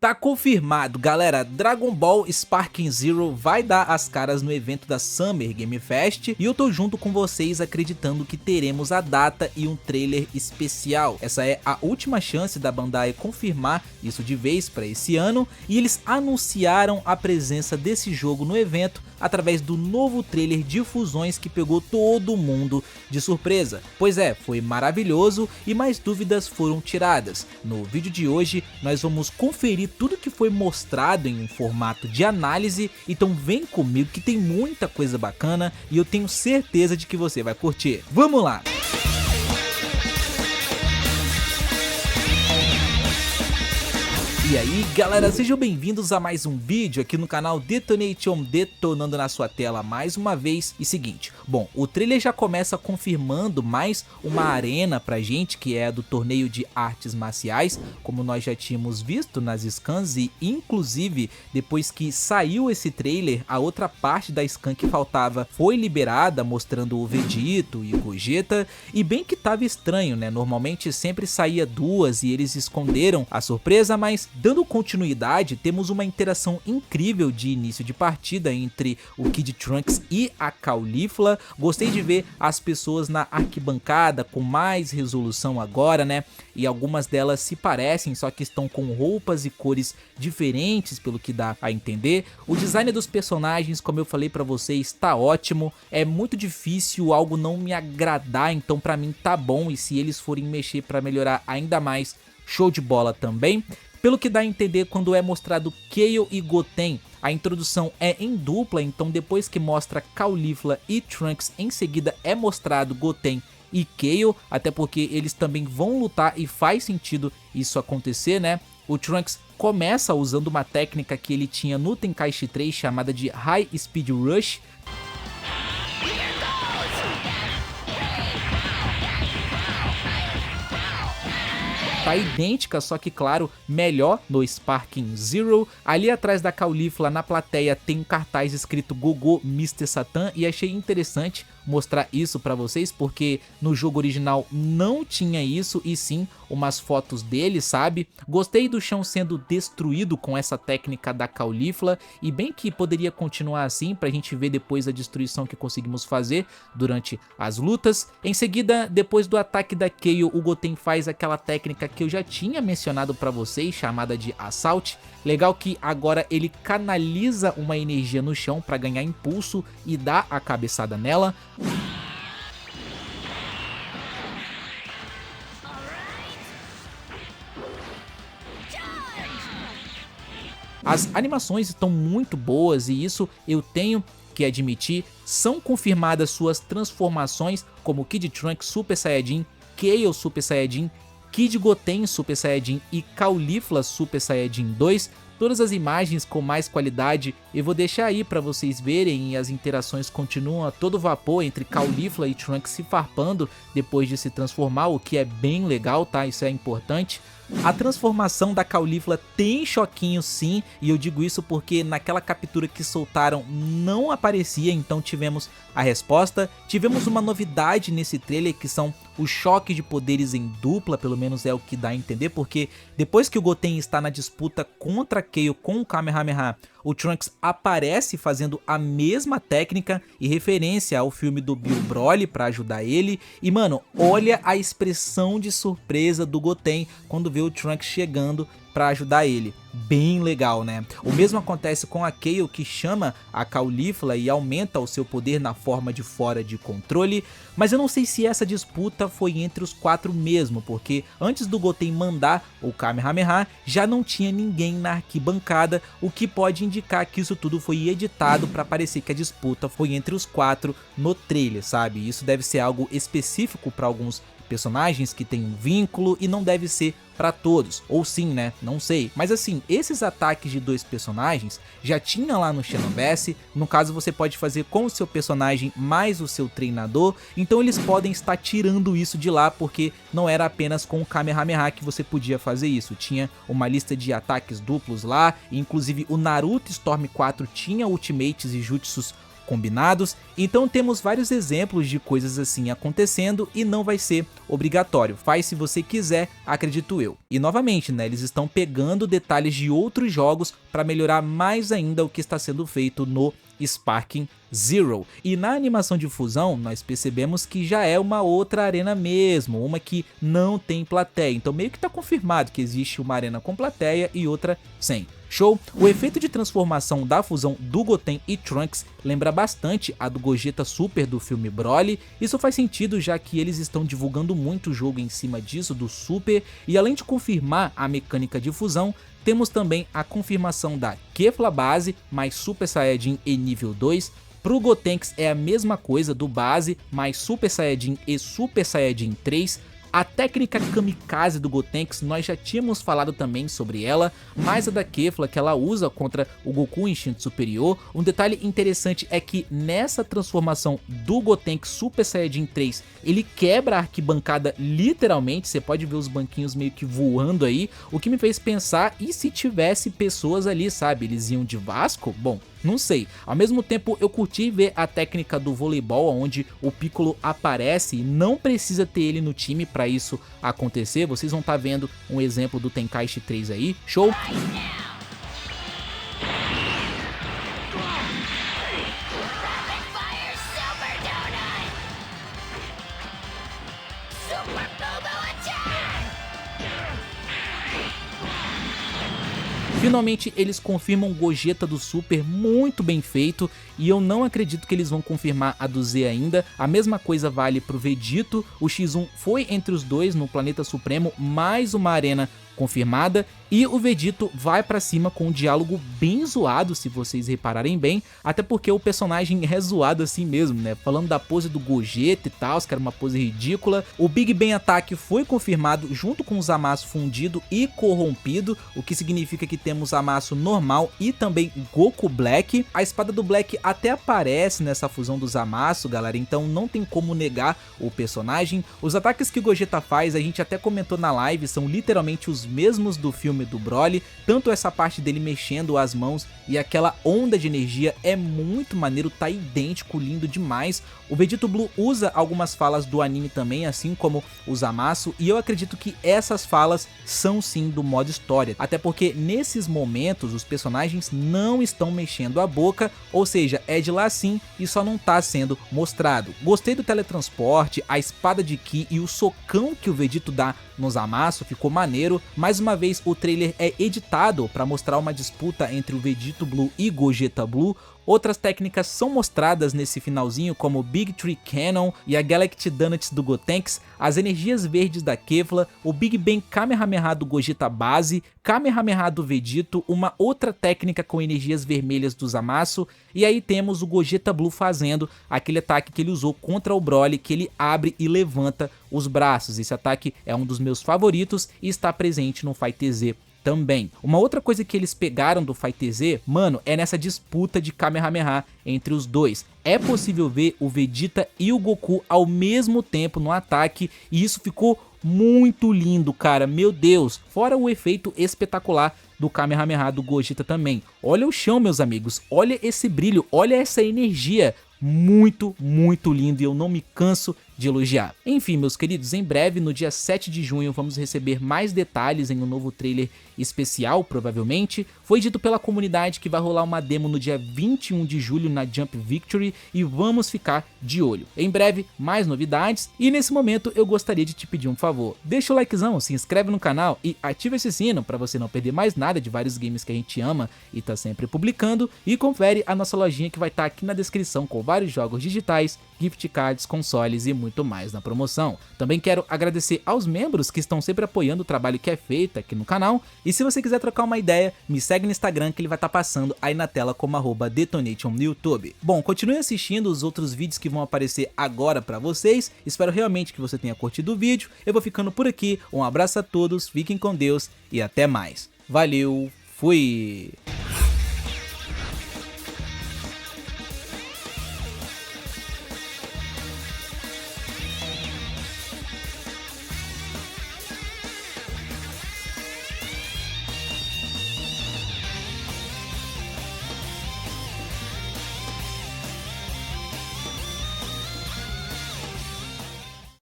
Tá confirmado, galera, Dragon Ball Sparking Zero vai dar as caras no evento da Summer Game Fest e eu tô junto com vocês acreditando que teremos a data e um trailer especial. Essa é a última chance da Bandai confirmar isso de vez para esse ano e eles anunciaram a presença desse jogo no evento através do novo trailer de fusões que pegou todo mundo de surpresa. Pois é, foi maravilhoso e mais dúvidas foram tiradas. No vídeo de hoje nós vamos conferir tudo que foi mostrado em um formato de análise, então vem comigo que tem muita coisa bacana e eu tenho certeza de que você vai curtir. Vamos lá! E aí galera, sejam bem-vindos a mais um vídeo aqui no canal Detonation, detonando na sua tela mais uma vez. E seguinte, bom, o trailer já começa confirmando mais uma arena pra gente, que é do torneio de artes marciais, como nós já tínhamos visto nas scans e inclusive depois que saiu esse trailer, a outra parte da scan que faltava foi liberada, mostrando o Vegito e o Gogeta, e bem que tava estranho, né, normalmente sempre saía duas e eles esconderam a surpresa, mas dando continuidade, temos uma interação incrível de início de partida entre o Kid Trunks e a Caulifla. Gostei de ver as pessoas na arquibancada com mais resolução agora, né? E algumas delas se parecem, só que estão com roupas e cores diferentes, pelo que dá a entender. O design dos personagens, como eu falei pra vocês, tá ótimo. É muito difícil algo não me agradar, então pra mim tá bom. E se eles forem mexer pra melhorar ainda mais, show de bola também. Pelo que dá a entender, quando é mostrado Kale e Goten, a introdução é em dupla, então depois que mostra Caulifla e Trunks, em seguida é mostrado Goten e Kale, até porque eles também vão lutar e faz sentido isso acontecer, né? O Trunks começa usando uma técnica que ele tinha no Tenkaichi 3 chamada de High Speed Rush. Tá idêntica, só que claro, melhor no Sparking Zero. Ali atrás da Caulifla, na plateia, tem um cartaz escrito Gogo Mr. Satan e achei interessante mostrar isso pra vocês, porque no jogo original não tinha isso e sim umas fotos dele, sabe? Gostei do chão sendo destruído com essa técnica da Caulifla e bem que poderia continuar assim pra gente ver depois a destruição que conseguimos fazer durante as lutas. Em seguida, depois do ataque da Kale, o Goten faz aquela técnica que eu já tinha mencionado pra vocês, chamada de Assault. Legal que agora ele canaliza uma energia no chão pra ganhar impulso e dar a cabeçada nela. As animações estão muito boas e isso eu tenho que admitir. São confirmadas suas transformações como Kid Trunks Super Saiyajin, Kale Super Saiyajin, Kid Goten Super Saiyajin e Caulifla Super Saiyajin 2. Todas as imagens com mais qualidade eu vou deixar aí pra vocês verem, e as interações continuam a todo vapor entre Caulifla e Trunks se farpando depois de se transformar, o que é bem legal, tá? Isso é importante. A transformação da Caulifla tem choquinho sim, e eu digo isso porque naquela captura que soltaram não aparecia, então tivemos a resposta. Tivemos uma novidade nesse trailer que são os choques de poderes em dupla, pelo menos é o que dá a entender, porque depois que o Goten está na disputa contra Kale com o Kamehameha, o Trunks aparece fazendo a mesma técnica e referência ao filme do Bill Broly pra ajudar ele. E mano, olha a expressão de surpresa do Goten quando vê o Trunks chegando pra ajudar ele. Bem legal, né? O mesmo acontece com a Kale, que chama a Caulifla e aumenta o seu poder na forma de fora de controle. Mas eu não sei se essa disputa foi entre os quatro mesmo, porque antes do Goten mandar o Kamehameha, já não tinha ninguém na arquibancada, o que pode indicar que isso tudo foi editado para parecer que a disputa foi entre os quatro no trailer, sabe? Isso deve ser algo específico para alguns personagens que tem um vínculo e não deve ser pra todos, ou sim, né, não sei. Mas assim, esses ataques de dois personagens já tinha lá no Xenoverse. No caso você pode fazer com o seu personagem mais o seu treinador, então eles podem estar tirando isso de lá, porque não era apenas com o Kamehameha que você podia fazer isso, tinha uma lista de ataques duplos lá, inclusive o Naruto Storm 4 tinha ultimates e jutsus combinados. Então temos vários exemplos de coisas assim acontecendo e não vai ser obrigatório, faz se você quiser, acredito eu. E novamente, né, eles estão pegando detalhes de outros jogos para melhorar mais ainda o que está sendo feito no Sparking Zero. E na animação de fusão nós percebemos que já é uma outra arena mesmo, uma que não tem plateia, então meio que tá confirmado que existe uma arena com plateia e outra sem. Show? O efeito de transformação da fusão do Goten e Trunks lembra bastante a do Gogeta Super do filme Broly. Isso faz sentido já que eles estão divulgando muito o jogo em cima disso, do Super, e além de confirmar a mecânica de fusão, temos também a confirmação da Kefla base mais Super Saiyajin e nível 2. Pro Gotenks é a mesma coisa do base mais Super Saiyajin e Super Saiyajin 3. A técnica Kamikaze do Gotenks nós já tínhamos falado também sobre ela, mas a da Kefla que ela usa contra o Goku Instinto Superior. Um detalhe interessante é que nessa transformação do Gotenks Super Saiyajin 3, ele quebra a arquibancada literalmente, você pode ver os banquinhos meio que voando aí, o que me fez pensar, e se tivesse pessoas ali, sabe, eles iam de Vasco? Bom, não sei. Ao mesmo tempo eu curti ver a técnica do voleibol, onde o Piccolo aparece e não precisa ter ele no time para isso acontecer. Vocês vão estar vendo um exemplo do Tenkaichi 3 aí, show? Finalmente eles confirmam o Gogeta do Super muito bem feito, e eu não acredito que eles vão confirmar a do Z ainda. A mesma coisa vale pro Vegito, o X1 foi entre os dois no Planeta Supremo, mais uma arena confirmada, e o Vegito vai pra cima com um diálogo bem zoado, se vocês repararem bem, até porque o personagem é zoado assim mesmo, né, falando da pose do Gogeta e tal, que era uma pose ridícula. O Big Bang Attack foi confirmado junto com o Zamasu fundido e corrompido, o que significa que temos Zamasu normal e também Goku Black. A espada do Black até aparece nessa fusão do Zamasu, galera, então não tem como negar o personagem. Os ataques que o Gogeta faz, a gente até comentou na live, são literalmente os mesmos do filme do Broly, tanto essa parte dele mexendo as mãos e aquela onda de energia é muito maneiro, tá idêntico, lindo demais. O Vegito Blue usa algumas falas do anime também, assim como o Zamasu, e eu acredito que essas falas são sim do modo história, até porque nesses momentos os personagens não estão mexendo a boca, ou seja, é de lá sim e só não tá sendo mostrado. Gostei do teletransporte, a espada de Ki e o socão que o Vegito dá no Zamasu, ficou maneiro. Mais uma vez o trailer é editado para mostrar uma disputa entre o Vegito Blue e Gogeta Blue. Outras técnicas são mostradas nesse finalzinho, como o Big Tree Cannon e a Galactic Donuts do Gotenks, as energias verdes da Kefla, o Big Bang Kamehameha do Gogeta base, Kamehameha do Vegito, uma outra técnica com energias vermelhas do Zamasu, e aí temos o Gogeta Blue fazendo aquele ataque que ele usou contra o Broly, que ele abre e levanta os braços. Esse ataque é um dos meus favoritos e está presente no Fighter Z também. Uma outra coisa que eles pegaram do Fighter Z, mano, é nessa disputa de Kamehameha entre os dois. É possível ver o Vegeta e o Goku ao mesmo tempo no ataque, e isso ficou muito lindo, cara, meu Deus. Fora o efeito espetacular do Kamehameha do Gogeta também. Olha o chão, meus amigos, olha esse brilho, olha essa energia. Muito, muito lindo, e eu não me canso de elogiar. Enfim, meus queridos, em breve, no dia 7 de junho, vamos receber mais detalhes em um novo trailer especial, provavelmente. Foi dito pela comunidade que vai rolar uma demo no dia 21 de julho na Jump Victory, e vamos ficar de olho. Em breve, mais novidades, e nesse momento eu gostaria de te pedir um favor. Deixa o likezão, se inscreve no canal e ativa esse sino para você não perder mais nada de vários games que a gente ama e tá sempre publicando, e confere a nossa lojinha que vai estar aqui na descrição com vários jogos digitais, gift cards, consoles e muito mais na promoção. Também quero agradecer aos membros que estão sempre apoiando o trabalho que é feito aqui no canal, e se você quiser trocar uma ideia, me segue no Instagram que ele vai estar passando aí na tela como @detonation no YouTube. Bom, continue assistindo os outros vídeos que vão aparecer agora pra vocês, espero realmente que você tenha curtido o vídeo. Eu vou ficando por aqui, um abraço a todos, fiquem com Deus e até mais. Valeu, fui!